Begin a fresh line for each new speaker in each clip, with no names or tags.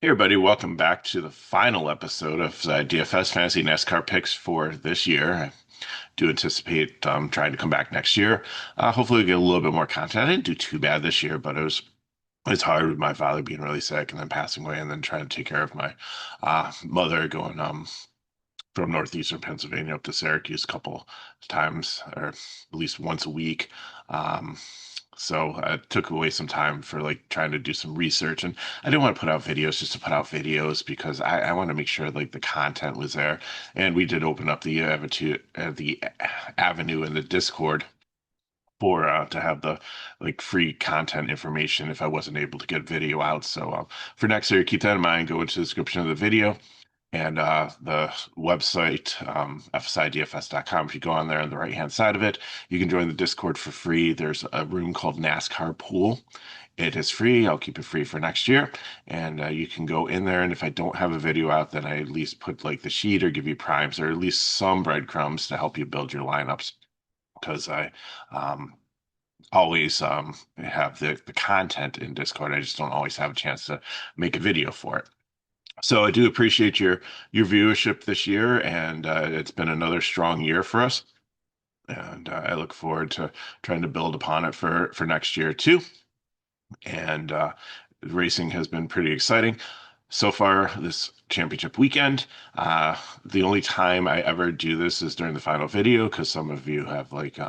Hey everybody, welcome back to the final episode of DFS Fantasy NASCAR picks for this year. I do anticipate trying to come back next year. Hopefully, get a little bit more content. I didn't do too bad this year, but it's hard with my father being really sick and then passing away, and then trying to take care of my mother going from northeastern Pennsylvania up to Syracuse a couple times, or at least once a week. Um, so I took away some time for like trying to do some research, and I didn't want to put out videos just to put out videos because I want to make sure like the content was there. And we did open up the avenue in the Discord for to have the like free content information if I wasn't able to get video out. So for next year, keep that in mind. Go into the description of the video and the website, fsidfs.com. If you go on there on the right hand side of it, you can join the Discord for free. There's a room called NASCAR Pool. It is free. I'll keep it free for next year. And you can go in there. And if I don't have a video out, then I at least put like the sheet or give you primes or at least some breadcrumbs to help you build your lineups. Because I always have the content in Discord. I just don't always have a chance to make a video for it. So I do appreciate your viewership this year, and it's been another strong year for us. And I look forward to trying to build upon it for next year too. And racing has been pretty exciting so far this championship weekend. The only time I ever do this is during the final video because some of you have like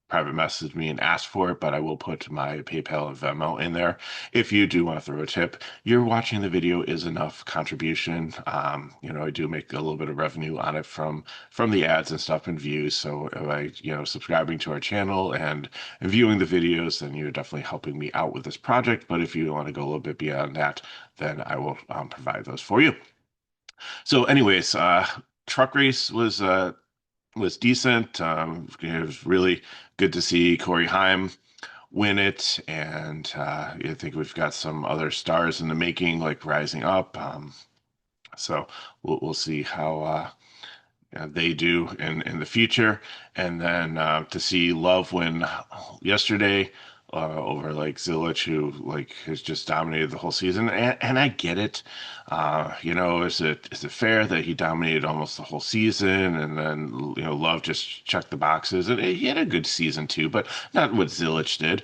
private messaged me and asked for it, but I will put my PayPal and Venmo in there. If you do want to throw a tip, you're watching the video is enough contribution. I do make a little bit of revenue on it from the ads and stuff and views. So if subscribing to our channel and viewing the videos, then you're definitely helping me out with this project. But if you want to go a little bit beyond that, then I will provide those for you. So, anyways, truck race was decent. It was really good to see Corey Heim win it, and I think we've got some other stars in the making, like rising up. So we'll see how they do in the future. And then to see Love win yesterday over like Zilich, who like has just dominated the whole season, and I get it. Is it fair that he dominated almost the whole season, and then Love just checked the boxes, and he had a good season too, but not what Zilich did.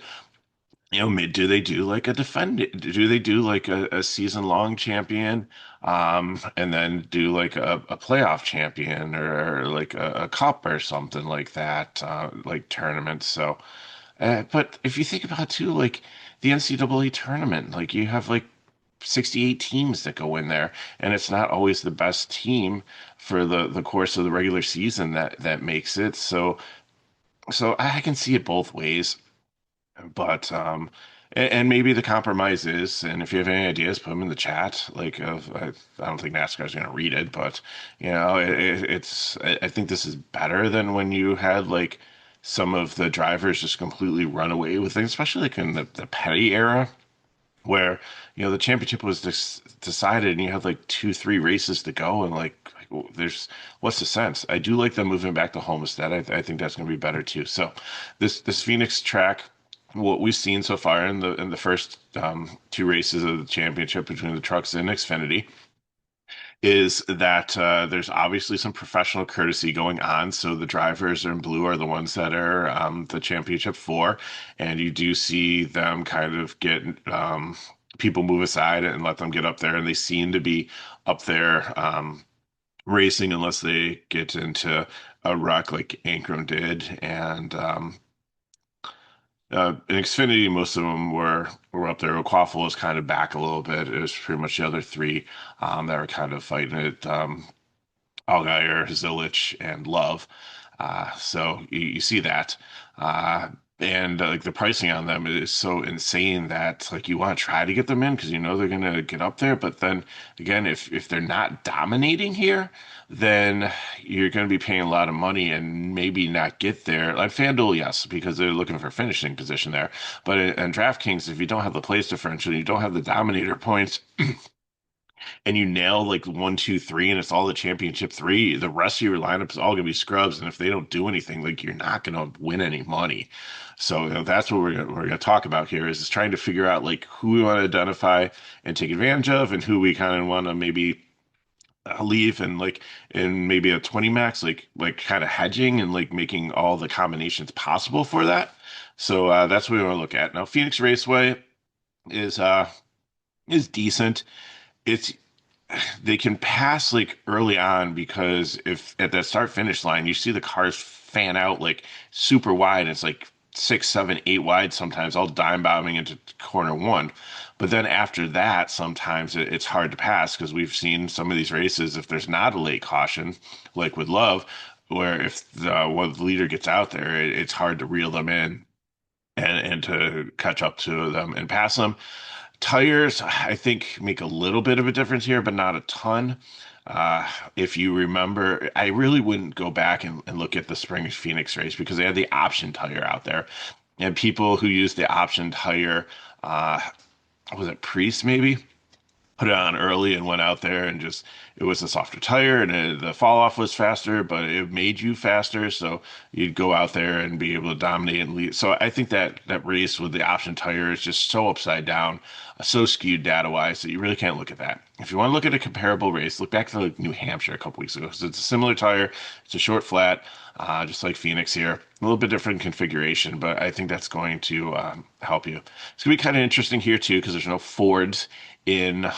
Do they do like a defend? Do they do like a season long champion, and then do like a playoff champion or like a cup or something like that, like tournament? So, but if you think about it too, like the NCAA tournament, like you have like 68 teams that go in there, and it's not always the best team for the course of the regular season that makes it. So I can see it both ways. But and maybe the compromise is, and if you have any ideas, put them in the chat. Like, I don't think NASCAR is going to read it, but I think this is better than when you had like some of the drivers just completely run away with things, especially like in the Petty era, where the championship was decided and you had like 2, 3 races to go, and there's what's the sense? I do like them moving back to Homestead. I think that's going to be better too. So this Phoenix track, what we've seen so far in the first 2 races of the championship between the trucks and Xfinity, is that there's obviously some professional courtesy going on. So the drivers in blue are the ones that are the championship for, and you do see them kind of get people move aside and let them get up there, and they seem to be up there racing unless they get into a wreck like Ankrum did, and in Xfinity, most of them were up there. Quaffle was kind of back a little bit. It was pretty much the other three that were kind of fighting it. Allgaier, Zilich, and Love. So you see that. And like the pricing on them is so insane that like you want to try to get them in because they're gonna get up there. But then again, if they're not dominating here, then you're gonna be paying a lot of money and maybe not get there. Like FanDuel, yes, because they're looking for finishing position there. But in DraftKings, if you don't have the place differential, you don't have the dominator points, and you nail like one, two, three, and it's all the championship three, the rest of your lineup is all gonna be scrubs. And if they don't do anything, like you're not gonna win any money. So that's what we're gonna talk about here is trying to figure out like who we want to identify and take advantage of, and who we kind of want to maybe leave and like in maybe a 20 max, like kind of hedging and like making all the combinations possible for that. So that's what we want to look at. Now, Phoenix Raceway is uh is decent. It's they can pass like early on because if at that start finish line you see the cars fan out like super wide, it's like six, seven, eight wide sometimes, all dime bombing into corner one. But then after that, sometimes it's hard to pass because we've seen some of these races if there's not a late caution, like with Love, where if the leader gets out there, it's hard to reel them in and to catch up to them and pass them. Tires, I think, make a little bit of a difference here, but not a ton. If you remember, I really wouldn't go back and look at the spring Phoenix race because they had the option tire out there. And people who use the option tire, uh, was it Priest maybe? Put it on early and went out there and just it was a softer tire and the fall off was faster, but it made you faster, so you'd go out there and be able to dominate and lead. So I think that race with the option tire is just so upside down, so skewed data wise that you really can't look at that. If you want to look at a comparable race, look back to like New Hampshire a couple weeks ago because it's a similar tire, it's a short flat, just like Phoenix here. A little bit different configuration, but I think that's going to help you. It's gonna be kind of interesting here too because there's no Fords in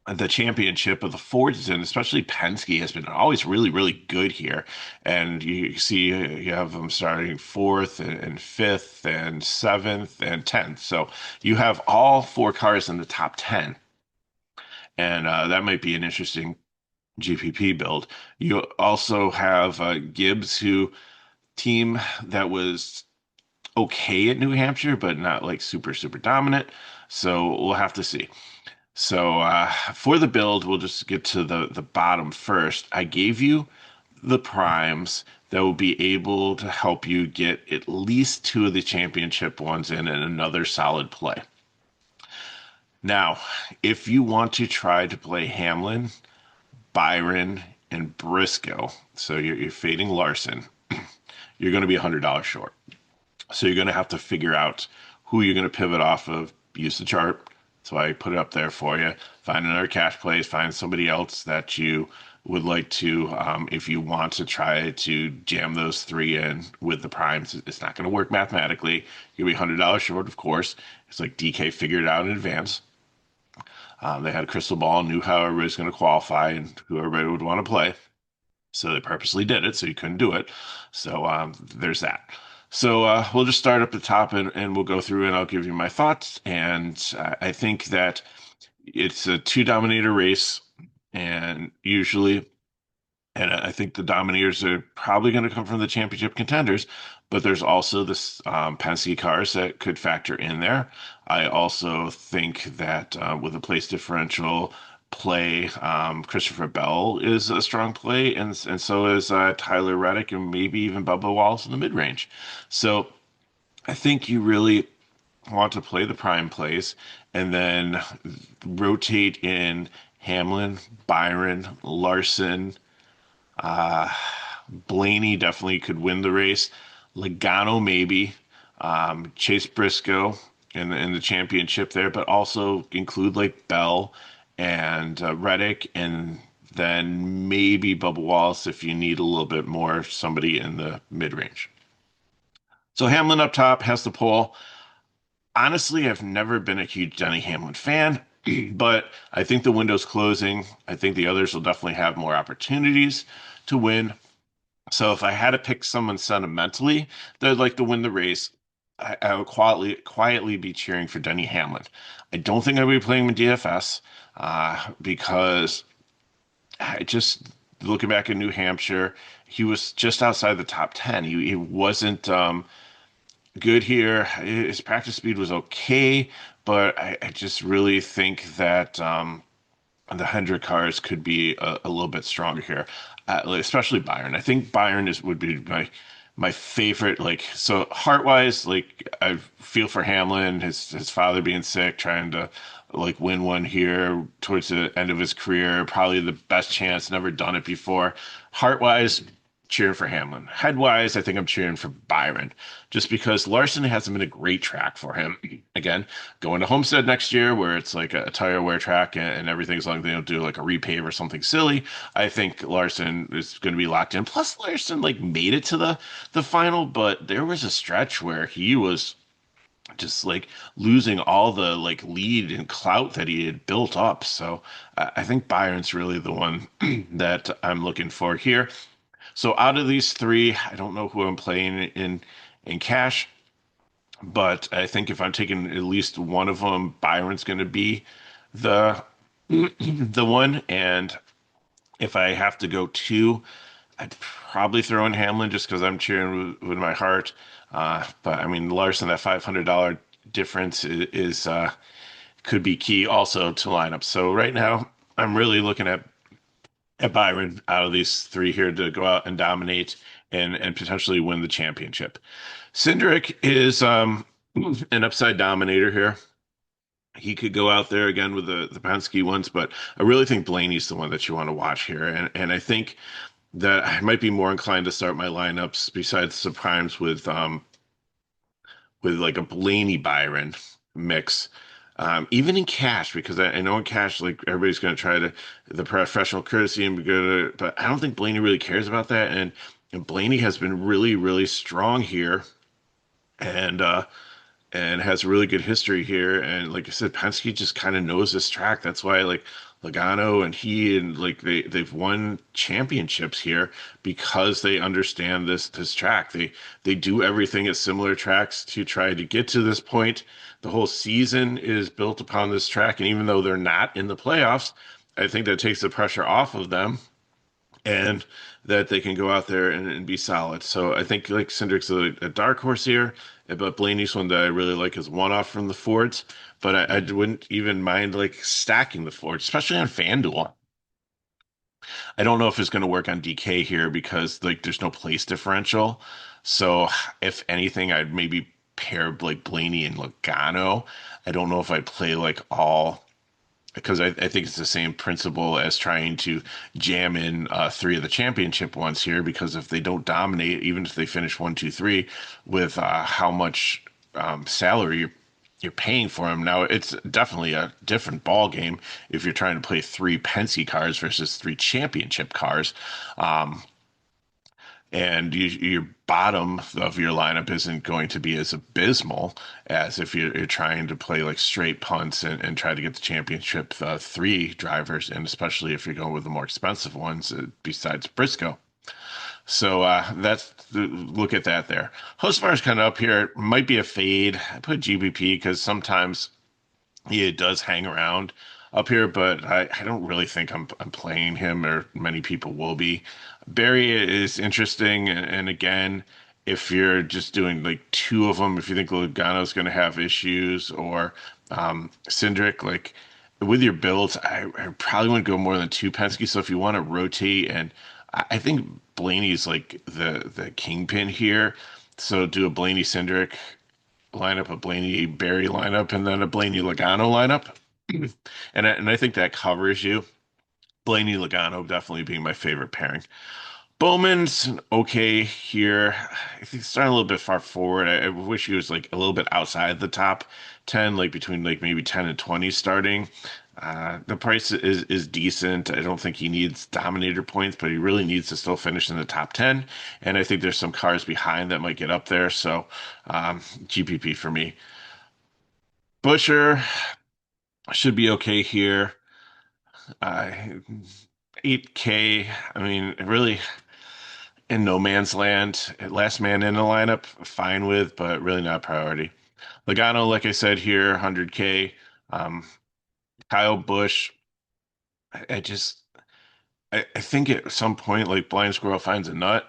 the championship of the Fords, and especially Penske has been always really, really good here. And you see you have them starting fourth and fifth and seventh and 10th. So you have all four cars in the top 10. And that might be an interesting GPP build. You also have Gibbs, who team that was okay at New Hampshire, but not like super, super dominant. So we'll have to see. So for the build, we'll just get to the bottom first. I gave you the primes that will be able to help you get at least two of the championship ones in and another solid play. Now, if you want to try to play Hamlin, Byron, and Briscoe, so you're fading Larson, you're going to be $100 short. So you're going to have to figure out who you're going to pivot off of. Use the chart. So I put it up there for you. Find another cash plays. Find somebody else that you would like to, if you want to try to jam those three in with the primes. It's not going to work mathematically. You'll be $100 short, of course. It's like DK figured it out in advance. They had a crystal ball, knew how everybody was going to qualify and who everybody would want to play. So they purposely did it, so you couldn't do it. So there's that. So we'll just start up the top and we'll go through and I'll give you my thoughts. And I think that it's a two dominator race, and usually, and I think the dominators are probably going to come from the championship contenders, but there's also this Penske cars that could factor in there. I also think that with a place differential play, Christopher Bell is a strong play, and so is Tyler Reddick and maybe even Bubba Wallace in the mid range. So I think you really want to play the prime plays and then rotate in Hamlin, Byron, Larson. Uh, Blaney definitely could win the race. Logano maybe. Chase Briscoe in the championship there, but also include like Bell and Reddick, and then maybe Bubba Wallace if you need a little bit more somebody in the mid range. So Hamlin up top has the pole. Honestly, I've never been a huge Denny Hamlin fan, but I think the window's closing. I think the others will definitely have more opportunities to win. So if I had to pick someone sentimentally that I'd like to win the race, I would quietly be cheering for Denny Hamlin. I don't think I'd be playing him in DFS because I just looking back at New Hampshire, he was just outside the top 10. He wasn't good here. His practice speed was okay, but I just really think that the Hendrick cars could be a little bit stronger here, especially Byron. I think Byron would be my favorite, like, so heart wise, like I feel for Hamlin, his father being sick, trying to like win one here towards the end of his career, probably the best chance, never done it before. Heart wise, cheering for Hamlin. Head wise, I think I'm cheering for Byron, just because Larson hasn't been a great track for him. Again, going to Homestead next year, where it's like a tire wear track and everything, as long as they don't do like a repave or something silly, I think Larson is going to be locked in. Plus, Larson like made it to the final, but there was a stretch where he was just like losing all the like lead and clout that he had built up. So I think Byron's really the one that I'm looking for here. So out of these three, I don't know who I'm playing in cash, but I think if I'm taking at least one of them, Byron's going to be the the one. And if I have to go two, I'd probably throw in Hamlin just because I'm cheering with my heart. But I mean, Larson, that $500 difference is could be key also to lineup. So right now, I'm really looking at Byron out of these three here to go out and dominate and potentially win the championship. Cindric is an upside dominator here. He could go out there again with the Penske ones, but I really think Blaney's the one that you want to watch here. And I think that I might be more inclined to start my lineups besides the primes with like a Blaney Byron mix. Even in cash, because I know in cash, like everybody's going to try to the professional courtesy and be good at it, but I don't think Blaney really cares about that. And Blaney has been really, really strong here. And and has a really good history here. And like I said, Penske just kind of knows this track. That's why like Logano and he and like they've won championships here because they understand this track. They do everything at similar tracks to try to get to this point. The whole season is built upon this track, and even though they're not in the playoffs, I think that takes the pressure off of them and that they can go out there and be solid. So I think like Cindric's a dark horse here, but Blaney's one that I really like is one off from the Fords. But I wouldn't even mind like stacking the Fords, especially on FanDuel. I don't know if it's going to work on DK here because like there's no place differential. So if anything, I'd maybe pair like Blaney and Logano. I don't know if I play like all because I think it's the same principle as trying to jam in three of the championship ones here. Because if they don't dominate, even if they finish one, two, three, with how much salary you're paying for them now, it's definitely a different ball game if you're trying to play three Penske cars versus three championship cars. Um, and your bottom of your lineup isn't going to be as abysmal as if you're trying to play like straight punts and try to get the championship three drivers, and especially if you're going with the more expensive ones besides Briscoe. So that's look at that there. Hostmar's kind of up here. Might be a fade. I put GBP because sometimes he does hang around up here, but I don't really think I'm playing him, or many people will be. Barry is interesting, and again, if you're just doing like two of them, if you think Logano's going to have issues, or Cindric, like with your builds, I probably wouldn't go more than two Penske. So if you want to rotate, and I think Blaney's like the kingpin here. So do a Blaney Cindric lineup, a Blaney Berry lineup, and then a Blaney Logano lineup. And I think that covers you. Blaney Logano definitely being my favorite pairing. Bowman's okay here. I think starting a little bit far forward. I wish he was like a little bit outside the top 10, like between like maybe 10 and 20 starting. The price is decent. I don't think he needs dominator points, but he really needs to still finish in the top 10. And I think there's some cars behind that might get up there. So GPP for me. Busher should be okay here. Uh, 8K. I mean, really in no man's land. Last man in the lineup, fine with, but really not a priority. Logano, like I said here, 100K. Um, Kyle Busch, I just I think at some point, like Blind Squirrel finds a nut.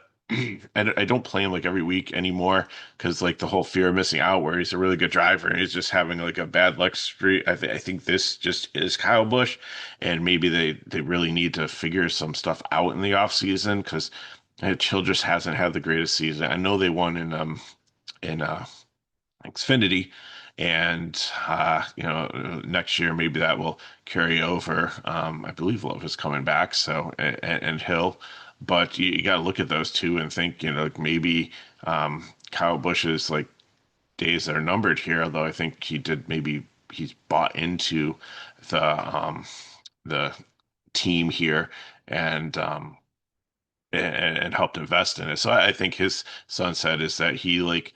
I don't play him like every week anymore because like the whole fear of missing out, where he's a really good driver and he's just having like a bad luck streak. I think this just is Kyle Busch, and maybe they really need to figure some stuff out in the off season because Childress hasn't had the greatest season. I know they won in Xfinity, and next year maybe that will carry over. I believe Love is coming back, so and Hill, but you got to look at those two and think, like maybe Kyle Busch's like days are numbered here. Although I think he did maybe he's bought into the the team here and and helped invest in it. So I think his sunset is that he like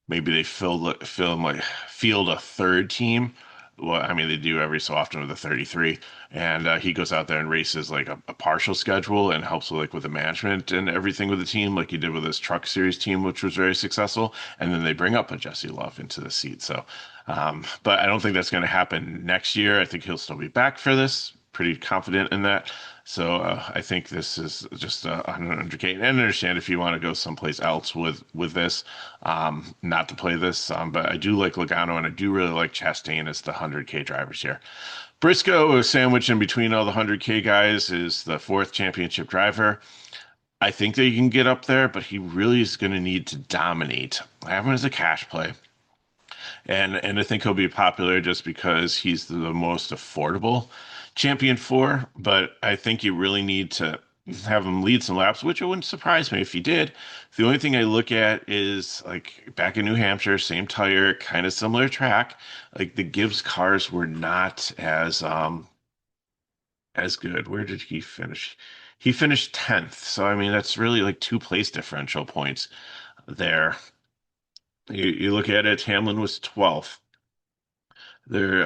maybe they film like field a third team. Well, I mean they do every so often with the 33, and he goes out there and races like a partial schedule and helps with the management and everything with the team, like he did with his Truck Series team, which was very successful. And then they bring up a Jesse Love into the seat. So, but I don't think that's going to happen next year. I think he'll still be back for this. Pretty confident in that. So I think this is just 100K. And I understand if you want to go someplace else with this, not to play this. But I do like Logano and I do really like Chastain as the 100K drivers here. Briscoe, sandwiched in between all the 100K guys, is the fourth championship driver. I think that he can get up there, but he really is going to need to dominate. I have him as a cash play. And I think he'll be popular just because he's the most affordable champion four. But I think you really need to have him lead some laps, which it wouldn't surprise me if he did. The only thing I look at is like back in New Hampshire, same tire, kind of similar track. Like the Gibbs cars were not as good. Where did he finish? He finished 10th. So I mean that's really like two place differential points there. You look at it, Hamlin was 12th. There,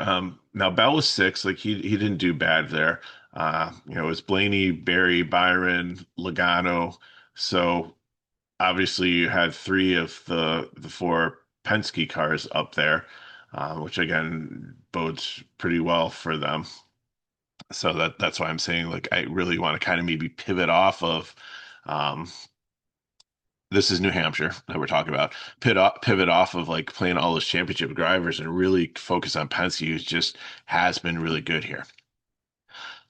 now Bell was six. Like he didn't do bad there. It was Blaney, Barry, Byron, Logano. So obviously you had three of the four Penske cars up there, which again bodes pretty well for them. So that's why I'm saying like I really want to kind of maybe pivot off of um, this is New Hampshire that we're talking about. Pivot off of like playing all those championship drivers and really focus on Penske, who just has been really good here.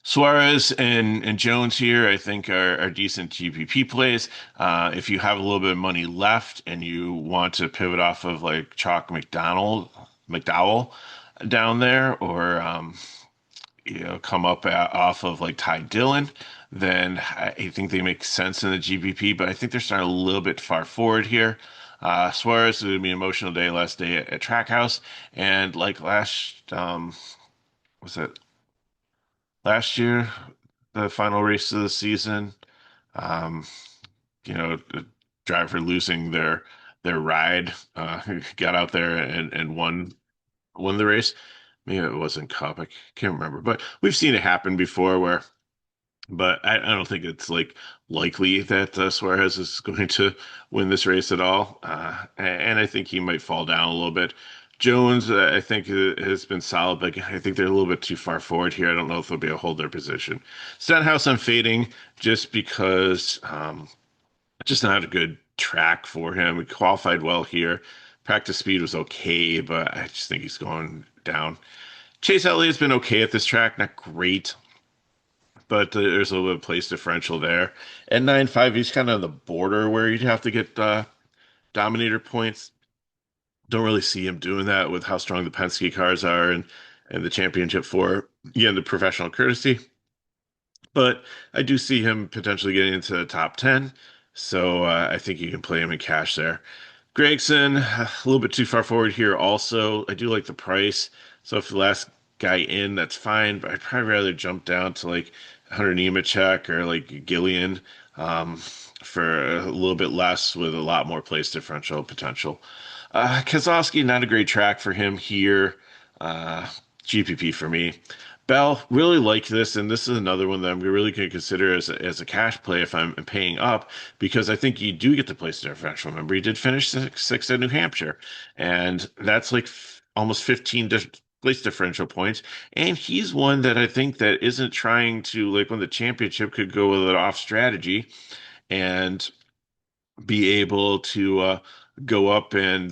Suarez and Jones here, I think, are decent GPP plays. If you have a little bit of money left and you want to pivot off of like Chalk McDowell down there, or come up off of like Ty Dillon, then I think they make sense in the GPP, but I think they're starting a little bit far forward here. Suarez is going to be an emotional day, last day at Trackhouse, and like was it last year, the final race of the season, um, the driver losing their ride, got out there and won the race. Maybe it wasn't Cup. I can't remember, but we've seen it happen before where but I don't think it's like likely that Suarez is going to win this race at all. And I think he might fall down a little bit. Jones, I think, has been solid, but I think they're a little bit too far forward here. I don't know if they'll be able to hold their position. Stenhouse, I'm fading just because just not a good track for him. He qualified well here. Practice speed was okay, but I just think he's going down. Chase Elliott's been okay at this track, not great, but there's a little bit of place differential there. At 9.5, he's kind of on the border where you'd have to get Dominator points. Don't really see him doing that with how strong the Penske cars are and the championship for again the professional courtesy. But I do see him potentially getting into the top 10. So I think you can play him in cash there. Gregson, a little bit too far forward here also. I do like the price. So if the last guy in, that's fine. But I'd probably rather jump down to like Hunter Nemechek or like Gillian um, for a little bit less with a lot more place differential potential. Kozlowski, not a great track for him here. Uh, GPP for me. Bell, really like this, and this is another one that I'm really going to consider as a cash play if I'm paying up, because I think you do get to place differential. Remember, he did finish sixth at New Hampshire, and that's like almost 15 place differential points. And he's one that I think that isn't trying to like win the championship, could go with an off strategy and be able to go up and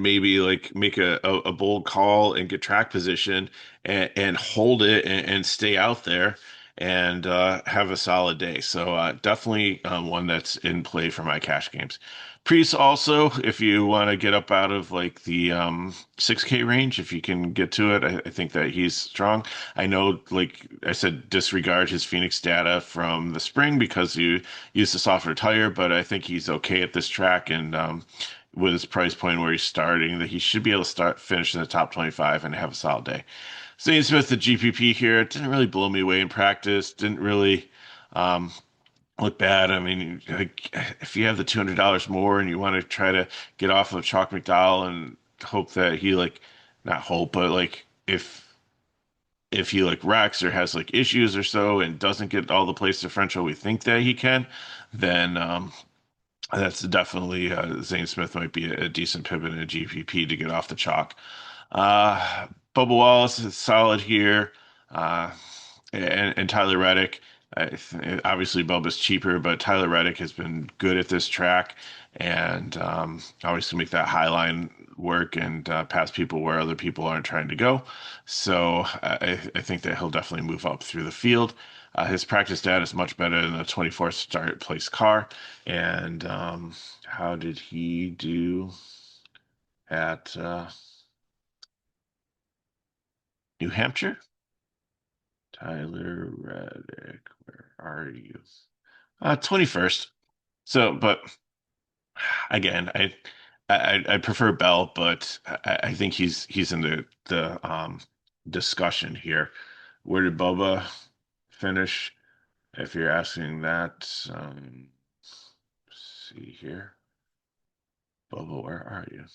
maybe like make a bold call and get track position and hold it and stay out there and have a solid day. So definitely one that's in play for my cash games. Priest also, if you want to get up out of like the 6K range, if you can get to it, I think that he's strong. I know, like I said, disregard his Phoenix data from the spring because you used a softer tire, but I think he's okay at this track and with his price point where he's starting, that he should be able to start finish in the top 25 and have a solid day. Zane Smith, the GPP here, didn't really blow me away in practice. Didn't really um, look bad. I mean, like, if you have the $200 more and you want to try to get off of Chalk McDowell and hope that he like, not hope, but like if he like wrecks or has like issues or so and doesn't get all the place differential we think that he can, then that's definitely Zane Smith might be a decent pivot in a GPP to get off the chalk. Uh, Bubba Wallace is solid here. Uh, and Tyler Reddick. Obviously, Bubba's cheaper, but Tyler Reddick has been good at this track and obviously make that high line work and pass people where other people aren't trying to go. So I think that he'll definitely move up through the field. His practice data is much better than the 24th start place car. And how did he do at New Hampshire? Tyler Reddick, where are you? 21st. So, but again, I prefer Bell, but I think he's in the discussion here. Where did Bubba finish? If you're asking that, see here. Bubba, where are you?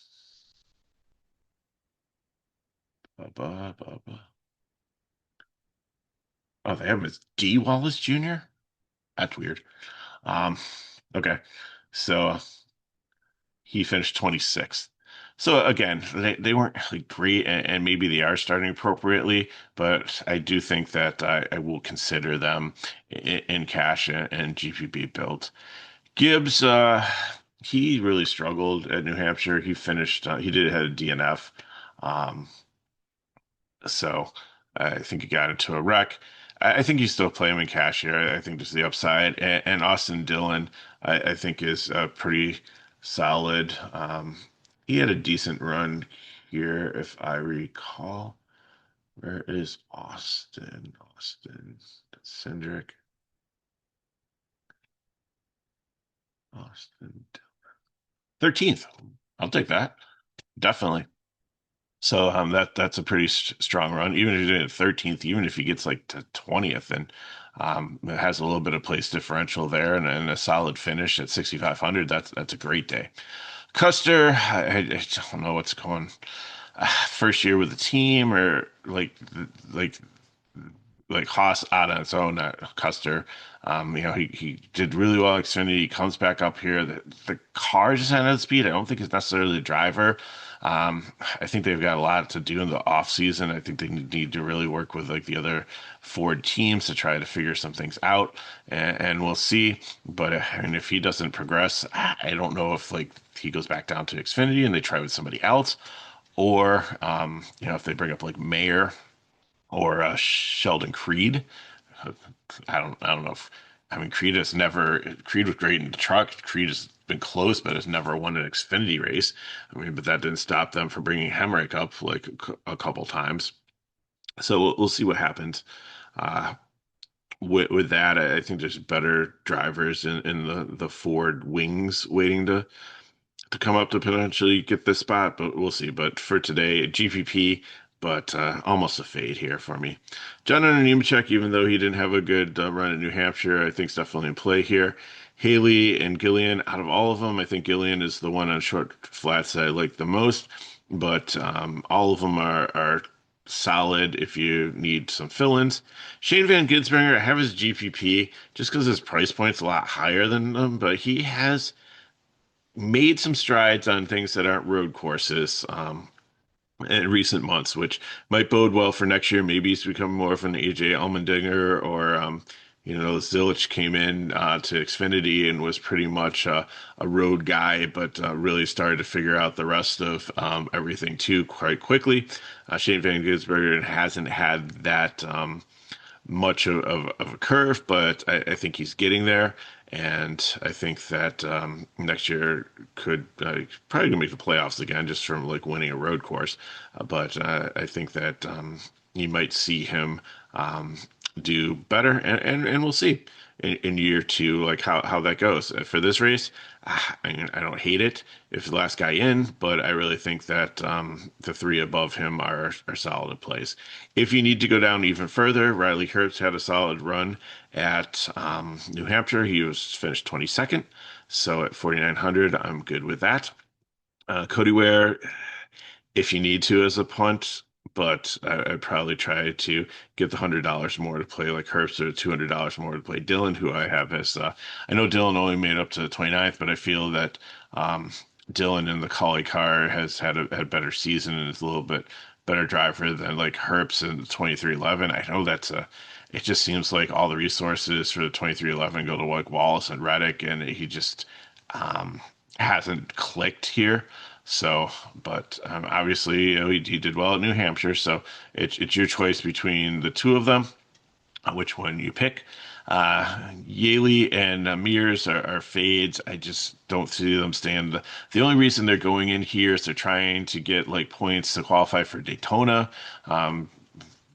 Bubba. Oh, they have him as D Wallace Jr.? That's weird. Um, okay. So he finished 26th. So again, they weren't really great, and maybe they are starting appropriately, but I do think that I will consider them in cash and GPP build. Gibbs, he really struggled at New Hampshire. He finished, he did have a DNF. Um, so I think he got into a wreck. I think you still play him in cash here. I think there's the upside. And Austin Dillon, I think, is pretty solid. He had a decent run here, if I recall. Where is Austin? Cindric, Austin. 13th. I'll take that. Definitely. So that's a pretty strong run. Even if you're doing 13th, even if he gets like to 20th, and it has a little bit of place differential there and a solid finish at 6,500. That's a great day. Custer, I don't know what's going. First year with the team or like like Haas out on its own, Custer. He did really well at Xfinity. He comes back up here. The car just had speed. I don't think it's necessarily the driver. I think they've got a lot to do in the off season. I think they need to really work with like the other Ford teams to try to figure some things out, and we'll see. But I mean, if he doesn't progress, I don't know if like he goes back down to Xfinity and they try with somebody else, or if they bring up like Mayer or Sheldon Creed. I don't know if I mean Creed was great in the truck. Creed has been close, but has never won an Xfinity race. I mean, but that didn't stop them from bringing Hemrick up like a couple times. So we'll see what happens. Uh, with that, I think there's better drivers in the Ford wings waiting to come up to potentially get this spot, but we'll see. But for today, GPP, but almost a fade here for me. John Nemechek, even though he didn't have a good run in New Hampshire, I think is definitely in play here. Haley and Gillian, out of all of them, I think Gillian is the one on short flats that I like the most. But all of them are solid if you need some fill-ins. Shane Van Gisberger, I have his GPP just because his price point's a lot higher than them, but he has made some strides on things that aren't road courses in recent months, which might bode well for next year. Maybe he's become more of an AJ Allmendinger or, Zilich came in to Xfinity and was pretty much a road guy, but really started to figure out the rest of everything too quite quickly. Shane Van Gisbergen hasn't had that. much of a curve, but I think he's getting there. And I think that next year could probably gonna make the playoffs again, just from like winning a road course. But I think that you might see him do better, and we'll see in year two, like how that goes. For this race, I mean, I don't hate it if the last guy in, but I really think that the three above him are solid plays. If you need to go down even further, Riley Herbst had a solid run at New Hampshire. He was finished 22nd, so at 4,900, I'm good with that. Cody Ware, if you need to as a punt, but I'd probably try to get the $100 more to play like Herbst, or $200 more to play Dylan, who I have as I know Dylan only made up to the 29th, but I feel that Dylan in the Collie car has had better season and is a little bit better driver than like Herbst in the 2311. I know it just seems like all the resources for the 2311 go to like Wallace and Reddick, and he just um, hasn't clicked here. So, but obviously, he did well at New Hampshire. So it's your choice between the two of them, which one you pick. Yaley and Mears are fades. I just don't see them staying. The only reason they're going in here is they're trying to get like points to qualify for Daytona. Um,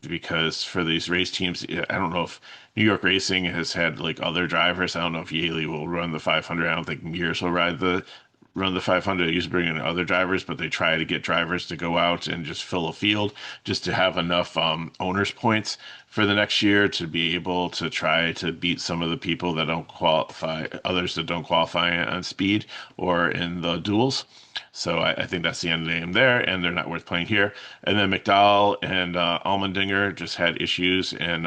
because for these race teams, I don't know if New York Racing has had like other drivers. I don't know if Yaley will run the 500. I don't think Mears will run the 500. They used to bring in other drivers, but they try to get drivers to go out and just fill a field just to have enough owners points for the next year to be able to try to beat some of the people that don't qualify, others that don't qualify on speed or in the duels. So I think that's the end of the game there, and they're not worth playing here. And then McDowell and Allmendinger just had issues in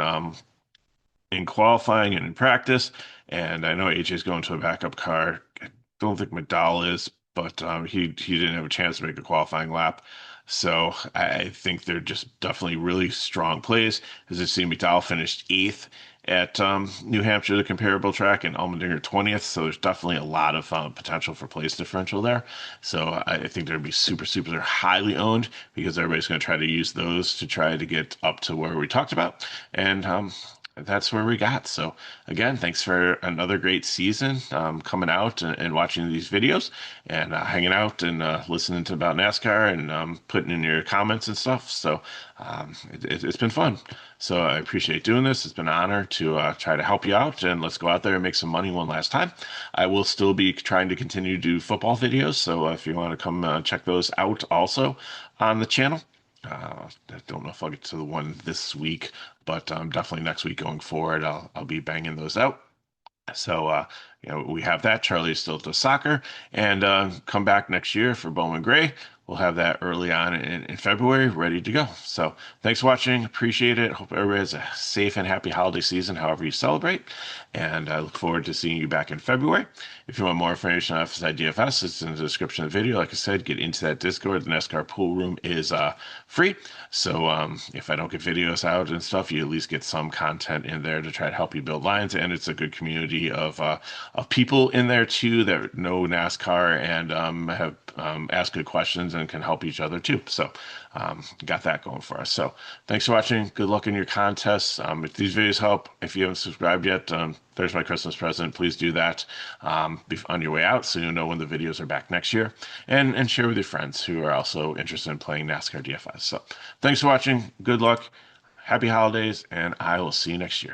qualifying and in practice. And I know AJ's going to a backup car. I don't think McDowell is, but he didn't have a chance to make a qualifying lap. So I think they're just definitely really strong plays. As I see, McDowell finished eighth at New Hampshire, the comparable track, and Allmendinger 20th. So there's definitely a lot of potential for place differential there. So I think they're going to be super highly owned because everybody's going to try to use those to try to get up to where we talked about. And that's where we got. So again, thanks for another great season coming out and watching these videos and hanging out and listening to about NASCAR and putting in your comments and stuff. So it's been fun. So I appreciate doing this. It's been an honor to try to help you out, and let's go out there and make some money one last time. I will still be trying to continue to do football videos. So if you want to come check those out also on the channel. I don't know if I'll get to the one this week, but definitely next week going forward, I'll be banging those out. So we have that. Charlie still does soccer, and come back next year for Bowman Gray. We'll have that early on in February, ready to go. So thanks for watching. Appreciate it. Hope everybody has a safe and happy holiday season, however you celebrate. And I look forward to seeing you back in February. If you want more information on FSI DFS, it's in the description of the video. Like I said, get into that Discord. The NASCAR pool room is free. So if I don't get videos out and stuff, you at least get some content in there to try to help you build lines. And it's a good community of people in there too that know NASCAR and have asked good questions and can help each other too. So got that going for us. So thanks for watching. Good luck in your contests. If these videos help, if you haven't subscribed yet, there's my Christmas present. Please do that on your way out so you know when the videos are back next year. And share with your friends who are also interested in playing NASCAR DFS. So thanks for watching. Good luck. Happy holidays, and I will see you next year.